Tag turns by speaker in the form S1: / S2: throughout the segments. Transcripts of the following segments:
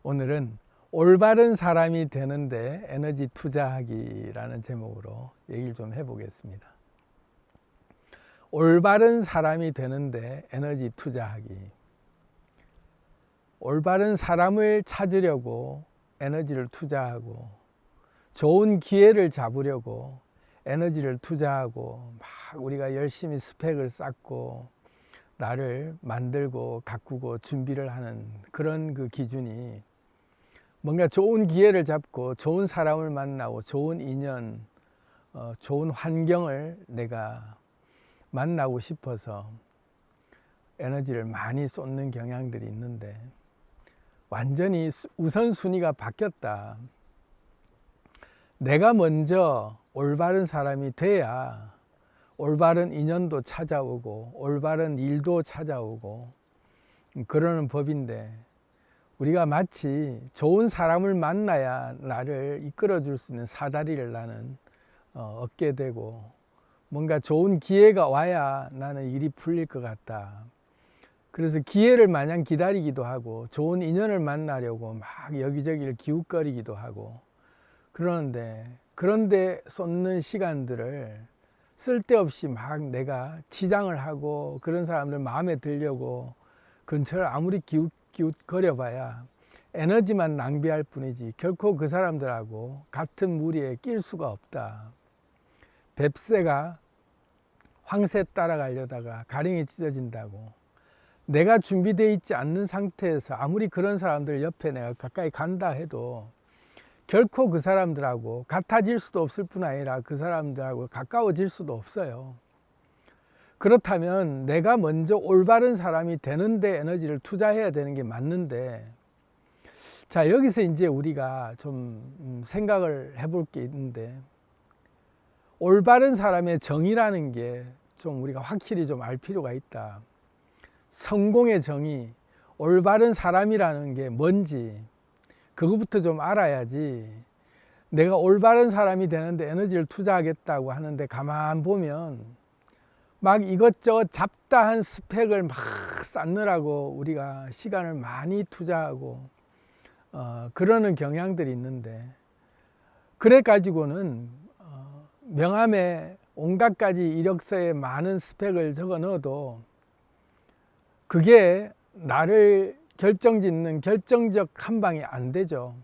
S1: 오늘은 올바른 사람이 되는데 에너지 투자하기라는 제목으로 얘기를 좀 해보겠습니다. 올바른 사람이 되는데 에너지 투자하기. 올바른 사람을 찾으려고 에너지를 투자하고, 좋은 기회를 잡으려고 에너지를 투자하고, 막 우리가 열심히 스펙을 쌓고 나를 만들고 가꾸고 준비를 하는 그런 그 기준이, 뭔가 좋은 기회를 잡고 좋은 사람을 만나고 좋은 인연, 좋은 환경을 내가 만나고 싶어서 에너지를 많이 쏟는 경향들이 있는데, 완전히 우선순위가 바뀌었다. 내가 먼저 올바른 사람이 돼야 올바른 인연도 찾아오고 올바른 일도 찾아오고 그러는 법인데, 우리가 마치 좋은 사람을 만나야 나를 이끌어 줄 수 있는 사다리를 나는 얻게 되고, 뭔가 좋은 기회가 와야 나는 일이 풀릴 것 같다. 그래서 기회를 마냥 기다리기도 하고 좋은 인연을 만나려고 막 여기저기를 기웃거리기도 하고 그런데 쏟는 시간들을 쓸데없이 막 내가 치장을 하고 그런 사람들 마음에 들려고 근처를 아무리 기웃거려 봐야 에너지만 낭비할 뿐이지 결코 그 사람들하고 같은 무리에 낄 수가 없다. 뱁새가 황새 따라가려다가 가랭이 찢어진다고, 내가 준비되어 있지 않는 상태에서 아무리 그런 사람들 옆에 내가 가까이 간다 해도 결코 그 사람들하고 같아질 수도 없을 뿐 아니라 그 사람들하고 가까워질 수도 없어요. 그렇다면 내가 먼저 올바른 사람이 되는데 에너지를 투자해야 되는 게 맞는데, 자, 여기서 이제 우리가 좀 생각을 해볼 게 있는데, 올바른 사람의 정의라는 게 좀 우리가 확실히 좀 알 필요가 있다. 성공의 정의, 올바른 사람이라는 게 뭔지 그거부터 좀 알아야지, 내가 올바른 사람이 되는데 에너지를 투자하겠다고 하는데 가만 보면 막 이것저것 잡다한 스펙을 막 쌓느라고 우리가 시간을 많이 투자하고 그러는 경향들이 있는데, 그래 가지고는 명함에 온갖 가지 이력서에 많은 스펙을 적어 넣어도 그게 나를 결정짓는 결정적 한 방이 안 되죠.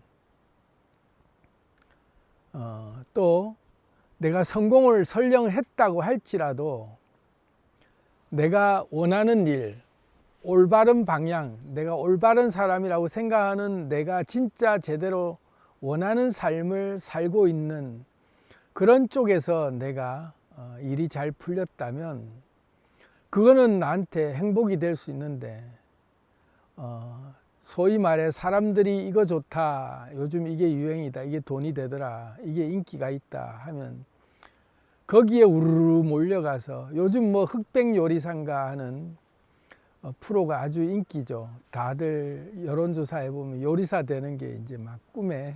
S1: 또 내가 성공을 설령 했다고 할지라도 내가 원하는 일, 올바른 방향, 내가 올바른 사람이라고 생각하는 내가 진짜 제대로 원하는 삶을 살고 있는 그런 쪽에서 내가 일이 잘 풀렸다면 그거는 나한테 행복이 될 수 있는데, 소위 말해 사람들이 이거 좋다, 요즘 이게 유행이다, 이게 돈이 되더라, 이게 인기가 있다 하면 거기에 우르르 몰려가서, 요즘 뭐 흑백 요리사인가 하는 프로가 아주 인기죠. 다들 여론조사해 보면 요리사 되는 게 이제 막 꿈에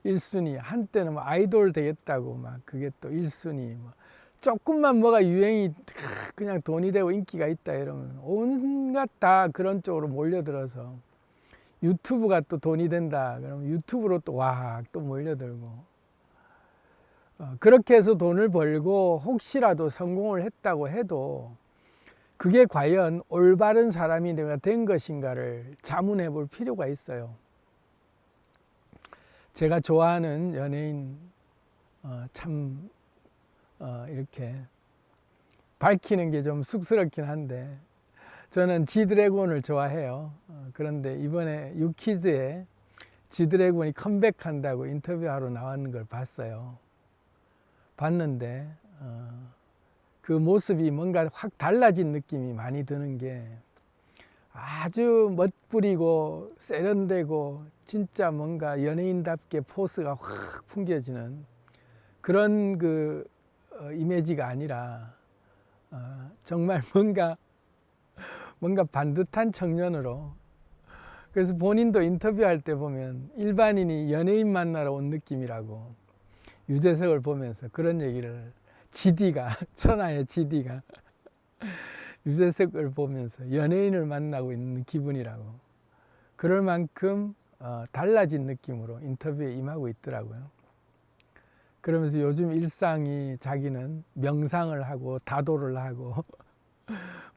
S1: 1순위, 한때는 뭐 아이돌 되겠다고 막 그게 또 1순위, 뭐 조금만 뭐가 유행이 그냥 돈이 되고 인기가 있다 이러면 온갖 다 그런 쪽으로 몰려들어서, 유튜브가 또 돈이 된다 그러면 유튜브로 또 와 또 몰려들고, 그렇게 해서 돈을 벌고 혹시라도 성공을 했다고 해도 그게 과연 올바른 사람이 내가 된 것인가를 자문해 볼 필요가 있어요. 제가 좋아하는 연예인 참 이렇게 밝히는 게 좀 쑥스럽긴 한데, 저는 지드래곤을 좋아해요. 그런데 이번에 유키즈에 지드래곤이 컴백한다고 인터뷰하러 나왔는 걸 봤어요. 봤는데 그 모습이 뭔가 확 달라진 느낌이 많이 드는 게, 아주 멋부리고 세련되고 진짜 뭔가 연예인답게 포스가 확 풍겨지는 그런 그 이미지가 아니라 정말 뭔가 반듯한 청년으로, 그래서 본인도 인터뷰할 때 보면 일반인이 연예인 만나러 온 느낌이라고, 유재석을 보면서 그런 얘기를, GD가 천하의 GD가 유재석을 보면서 연예인을 만나고 있는 기분이라고, 그럴 만큼 달라진 느낌으로 인터뷰에 임하고 있더라고요. 그러면서 요즘 일상이 자기는 명상을 하고 다도를 하고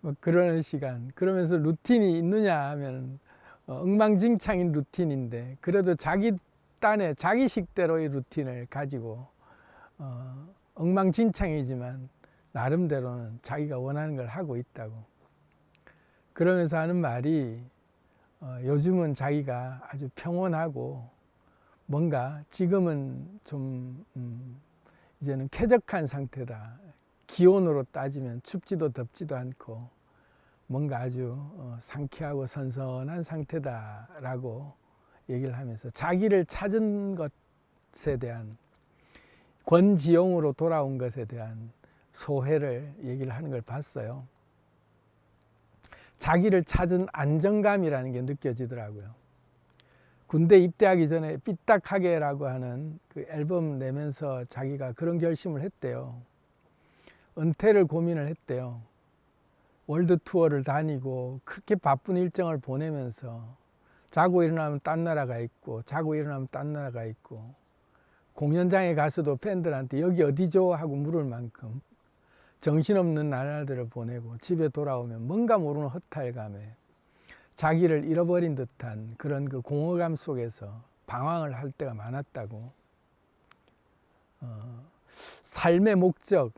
S1: 뭐 그러는 시간, 그러면서 루틴이 있느냐 하면 엉망진창인 루틴인데 그래도 자기 딴에 자기식대로의 루틴을 가지고 엉망진창이지만 나름대로는 자기가 원하는 걸 하고 있다고. 그러면서 하는 말이 요즘은 자기가 아주 평온하고 뭔가 지금은 좀 이제는 쾌적한 상태다. 기온으로 따지면 춥지도 덥지도 않고 뭔가 아주 상쾌하고 선선한 상태다라고 얘기를 하면서 자기를 찾은 것에 대한 권지용으로 돌아온 것에 대한 소회를 얘기를 하는 걸 봤어요. 자기를 찾은 안정감이라는 게 느껴지더라고요. 군대 입대하기 전에 삐딱하게라고 하는 그 앨범 내면서 자기가 그런 결심을 했대요. 은퇴를 고민을 했대요. 월드 투어를 다니고 그렇게 바쁜 일정을 보내면서 자고 일어나면 딴 나라가 있고 자고 일어나면 딴 나라가 있고 공연장에 가서도 팬들한테 여기 어디죠? 하고 물을 만큼 정신없는 나날들을 보내고 집에 돌아오면 뭔가 모르는 허탈감에 자기를 잃어버린 듯한 그런 그 공허감 속에서 방황을 할 때가 많았다고. 삶의 목적,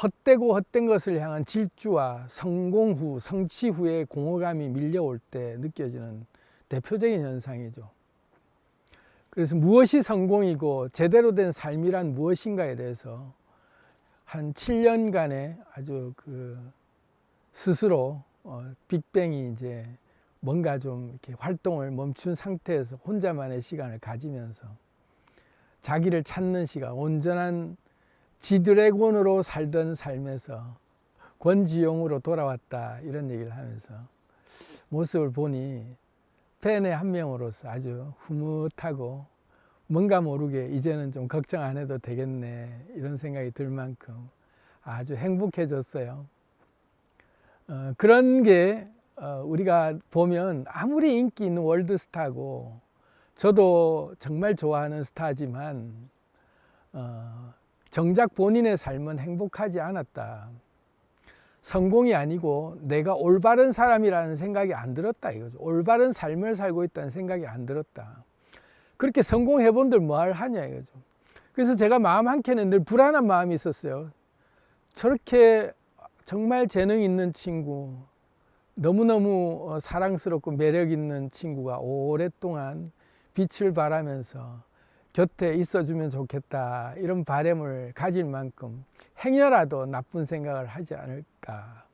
S1: 헛되고 헛된 것을 향한 질주와 성공 후, 성취 후의 공허감이 밀려올 때 느껴지는 대표적인 현상이죠. 그래서 무엇이 성공이고 제대로 된 삶이란 무엇인가에 대해서 한 7년간의 아주 그 스스로 빅뱅이 이제 뭔가 좀 이렇게 활동을 멈춘 상태에서 혼자만의 시간을 가지면서 자기를 찾는 시간, 온전한 지드래곤으로 살던 삶에서 권지용으로 돌아왔다 이런 얘기를 하면서 모습을 보니 팬의 한 명으로서 아주 흐뭇하고 뭔가 모르게 이제는 좀 걱정 안 해도 되겠네 이런 생각이 들 만큼 아주 행복해졌어요. 그런 게 우리가 보면 아무리 인기 있는 월드스타고 저도 정말 좋아하는 스타지만 정작 본인의 삶은 행복하지 않았다. 성공이 아니고 내가 올바른 사람이라는 생각이 안 들었다 이거죠. 올바른 삶을 살고 있다는 생각이 안 들었다. 그렇게 성공해 본들 뭘 하냐 이거죠. 그래서 제가 마음 한켠에 늘 불안한 마음이 있었어요. 저렇게 정말 재능 있는 친구, 너무너무 사랑스럽고 매력 있는 친구가 오랫동안 빛을 발하면서 곁에 있어주면 좋겠다 이런 바람을 가질 만큼 행여라도 나쁜 생각을 하지 않을까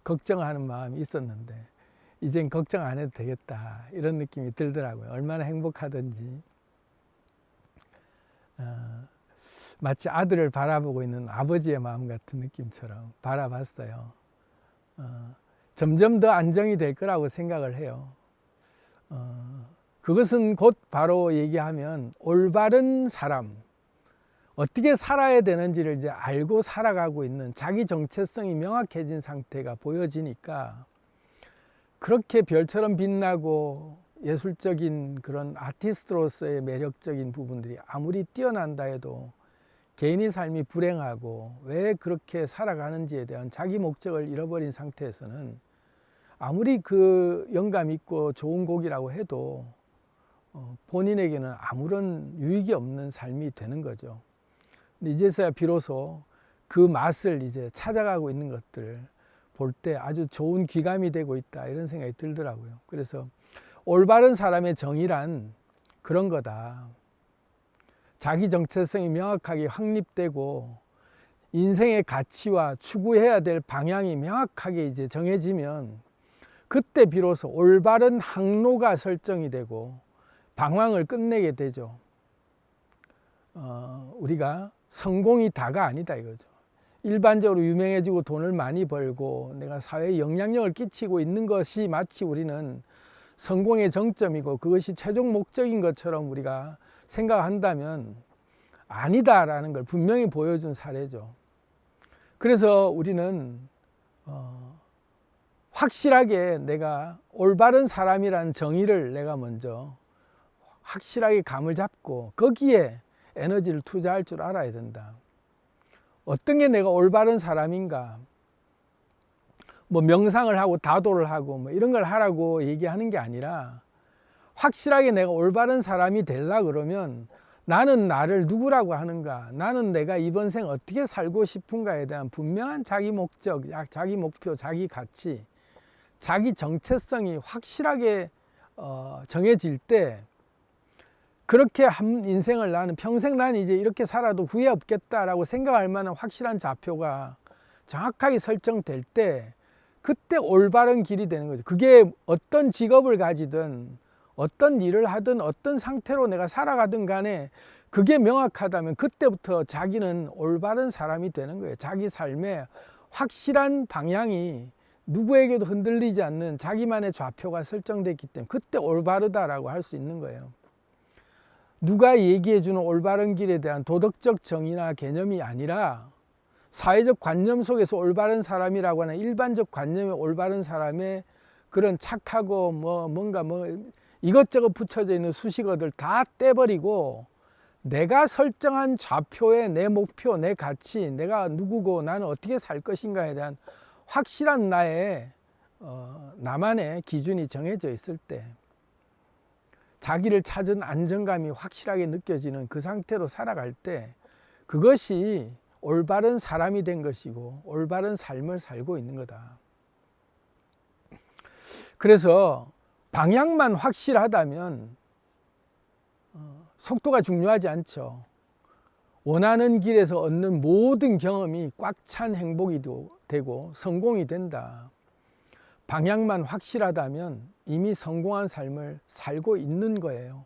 S1: 걱정하는 마음이 있었는데 이젠 걱정 안 해도 되겠다 이런 느낌이 들더라고요. 얼마나 행복하든지 마치 아들을 바라보고 있는 아버지의 마음 같은 느낌처럼 바라봤어요. 점점 더 안정이 될 거라고 생각을 해요. 그것은 곧 바로 얘기하면 올바른 사람, 어떻게 살아야 되는지를 이제 알고 살아가고 있는 자기 정체성이 명확해진 상태가 보여지니까 그렇게 별처럼 빛나고 예술적인 그런 아티스트로서의 매력적인 부분들이 아무리 뛰어난다 해도 개인의 삶이 불행하고 왜 그렇게 살아가는지에 대한 자기 목적을 잃어버린 상태에서는 아무리 그 영감 있고 좋은 곡이라고 해도 본인에게는 아무런 유익이 없는 삶이 되는 거죠. 근데 이제서야 비로소 그 맛을 이제 찾아가고 있는 것들 볼 때 아주 좋은 귀감이 되고 있다 이런 생각이 들더라고요. 그래서 올바른 사람의 정의란 그런 거다. 자기 정체성이 명확하게 확립되고 인생의 가치와 추구해야 될 방향이 명확하게 이제 정해지면 그때 비로소 올바른 항로가 설정이 되고 방황을 끝내게 되죠. 우리가 성공이 다가 아니다 이거죠. 일반적으로 유명해지고 돈을 많이 벌고 내가 사회에 영향력을 끼치고 있는 것이 마치 우리는 성공의 정점이고 그것이 최종 목적인 것처럼 우리가 생각한다면 아니다라는 걸 분명히 보여준 사례죠. 그래서 우리는 확실하게 내가 올바른 사람이라는 정의를 내가 먼저 확실하게 감을 잡고 거기에 에너지를 투자할 줄 알아야 된다. 어떤 게 내가 올바른 사람인가, 뭐 명상을 하고 다도를 하고 뭐 이런 걸 하라고 얘기하는 게 아니라, 확실하게 내가 올바른 사람이 되려 그러면 나는 나를 누구라고 하는가, 나는 내가 이번 생 어떻게 살고 싶은가에 대한 분명한 자기 목적, 자기 목표, 자기 가치, 자기 정체성이 확실하게 정해질 때, 그렇게 한 인생을 나는 평생 난 이제 이렇게 살아도 후회 없겠다라고 생각할 만한 확실한 좌표가 정확하게 설정될 때, 그때 올바른 길이 되는 거죠. 그게 어떤 직업을 가지든 어떤 일을 하든 어떤 상태로 내가 살아가든 간에 그게 명확하다면 그때부터 자기는 올바른 사람이 되는 거예요. 자기 삶에 확실한 방향이 누구에게도 흔들리지 않는 자기만의 좌표가 설정됐기 때문에 그때 올바르다라고 할 수 있는 거예요. 누가 얘기해주는 올바른 길에 대한 도덕적 정의나 개념이 아니라 사회적 관념 속에서 올바른 사람이라고 하는 일반적 관념의 올바른 사람의 그런 착하고 뭔가 이것저것 붙여져 있는 수식어들 다 떼버리고, 내가 설정한 좌표에 내 목표, 내 가치, 내가 누구고 나는 어떻게 살 것인가에 대한 확실한 나만의 기준이 정해져 있을 때, 자기를 찾은 안정감이 확실하게 느껴지는 그 상태로 살아갈 때, 그것이 올바른 사람이 된 것이고 올바른 삶을 살고 있는 거다. 그래서 방향만 확실하다면 속도가 중요하지 않죠. 원하는 길에서 얻는 모든 경험이 꽉 찬 행복이 되고 성공이 된다. 방향만 확실하다면 이미 성공한 삶을 살고 있는 거예요.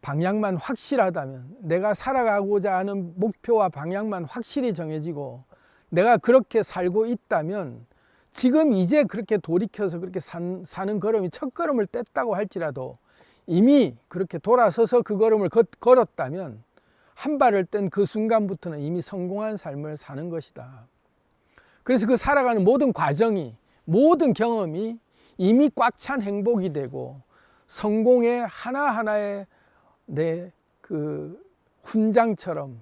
S1: 방향만 확실하다면, 내가 살아가고자 하는 목표와 방향만 확실히 정해지고 내가 그렇게 살고 있다면, 지금 이제 그렇게 돌이켜서 그렇게 사는 걸음이 첫 걸음을 뗐다고 할지라도 이미 그렇게 돌아서서 그 걸음을 걸었다면, 한 발을 뗀 그 순간부터는 이미 성공한 삶을 사는 것이다. 그래서 그 살아가는 모든 과정이, 모든 경험이 이미 꽉 찬 행복이 되고 성공의 하나하나의 내 그 훈장처럼,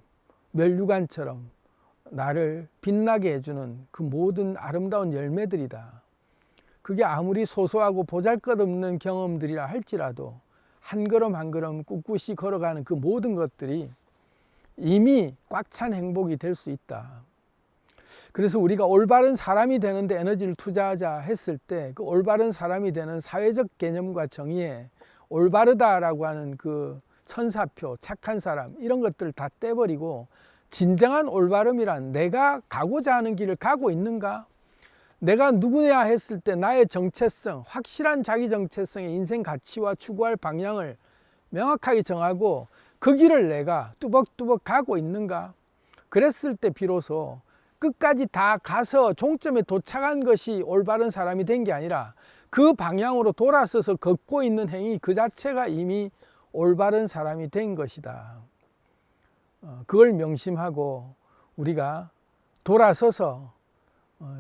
S1: 면류관처럼 나를 빛나게 해주는 그 모든 아름다운 열매들이다. 그게 아무리 소소하고 보잘것없는 경험들이라 할지라도 한 걸음 한 걸음 꿋꿋이 걸어가는 그 모든 것들이 이미 꽉 찬 행복이 될 수 있다. 그래서 우리가 올바른 사람이 되는데 에너지를 투자하자 했을 때, 그 올바른 사람이 되는 사회적 개념과 정의에 올바르다라고 하는 그 천사표, 착한 사람, 이런 것들을 다 떼버리고, 진정한 올바름이란 내가 가고자 하는 길을 가고 있는가? 내가 누구냐 했을 때 나의 정체성, 확실한 자기 정체성의 인생 가치와 추구할 방향을 명확하게 정하고 그 길을 내가 뚜벅뚜벅 가고 있는가? 그랬을 때 비로소 끝까지 다 가서 종점에 도착한 것이 올바른 사람이 된 게 아니라 그 방향으로 돌아서서 걷고 있는 행위 그 자체가 이미 올바른 사람이 된 것이다. 그걸 명심하고 우리가 돌아서서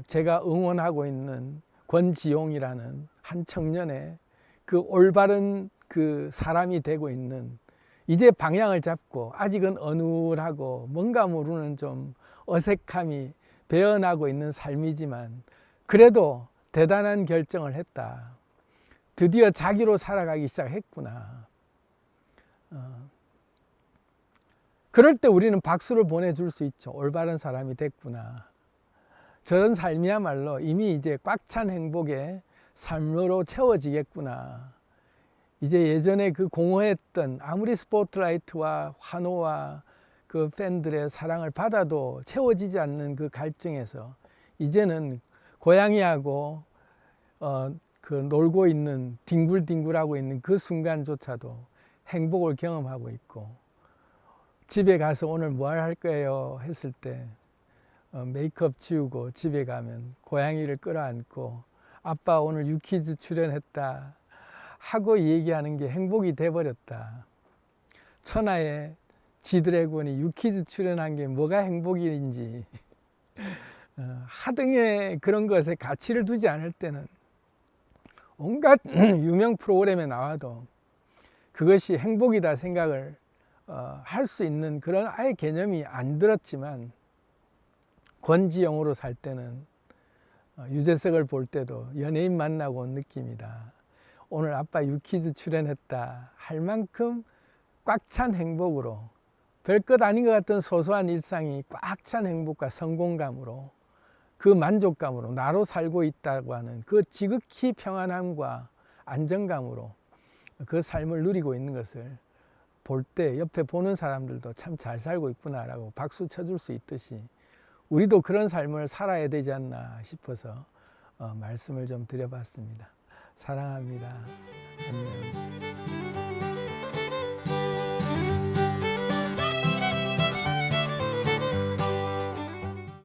S1: 제가 응원하고 있는 권지용이라는 한 청년의 그 올바른 그 사람이 되고 있는, 이제 방향을 잡고 아직은 어눌하고 뭔가 모르는 좀 어색함이 배어나고 있는 삶이지만 그래도 대단한 결정을 했다. 드디어 자기로 살아가기 시작했구나. 그럴 때 우리는 박수를 보내줄 수 있죠. 올바른 사람이 됐구나. 저런 삶이야말로 이미 이제 꽉 찬 행복의 삶으로 채워지겠구나. 이제 예전에 그 공허했던, 아무리 스포트라이트와 환호와 그 팬들의 사랑을 받아도 채워지지 않는 그 갈증에서 이제는 고양이하고 그 놀고 있는, 뒹굴뒹굴하고 있는 그 순간조차도 행복을 경험하고 있고, 집에 가서 오늘 뭐 할 거예요 했을 때 메이크업 지우고 집에 가면 고양이를 끌어안고 아빠 오늘 유퀴즈 출연했다 하고 얘기하는 게 행복이 돼버렸다. 천하의 지드래곤이 유퀴즈 출연한 게 뭐가 행복인지 하등의 그런 것에 가치를 두지 않을 때는 온갖 유명 프로그램에 나와도 그것이 행복이다 생각을 할 수 있는 그런 아예 개념이 안 들었지만, 권지영으로 살 때는 유재석을 볼 때도 연예인 만나고 온 느낌이다. 오늘 아빠 유퀴즈 출연했다 할 만큼 꽉 찬 행복으로, 별것 아닌 것 같던 소소한 일상이 꽉 찬 행복과 성공감으로, 그 만족감으로, 나로 살고 있다고 하는 그 지극히 평안함과 안정감으로 그 삶을 누리고 있는 것을 볼 때 옆에 보는 사람들도 참 잘 살고 있구나라고 박수 쳐줄 수 있듯이 우리도 그런 삶을 살아야 되지 않나 싶어서 말씀을 좀 드려봤습니다. 사랑합니다. 안녕.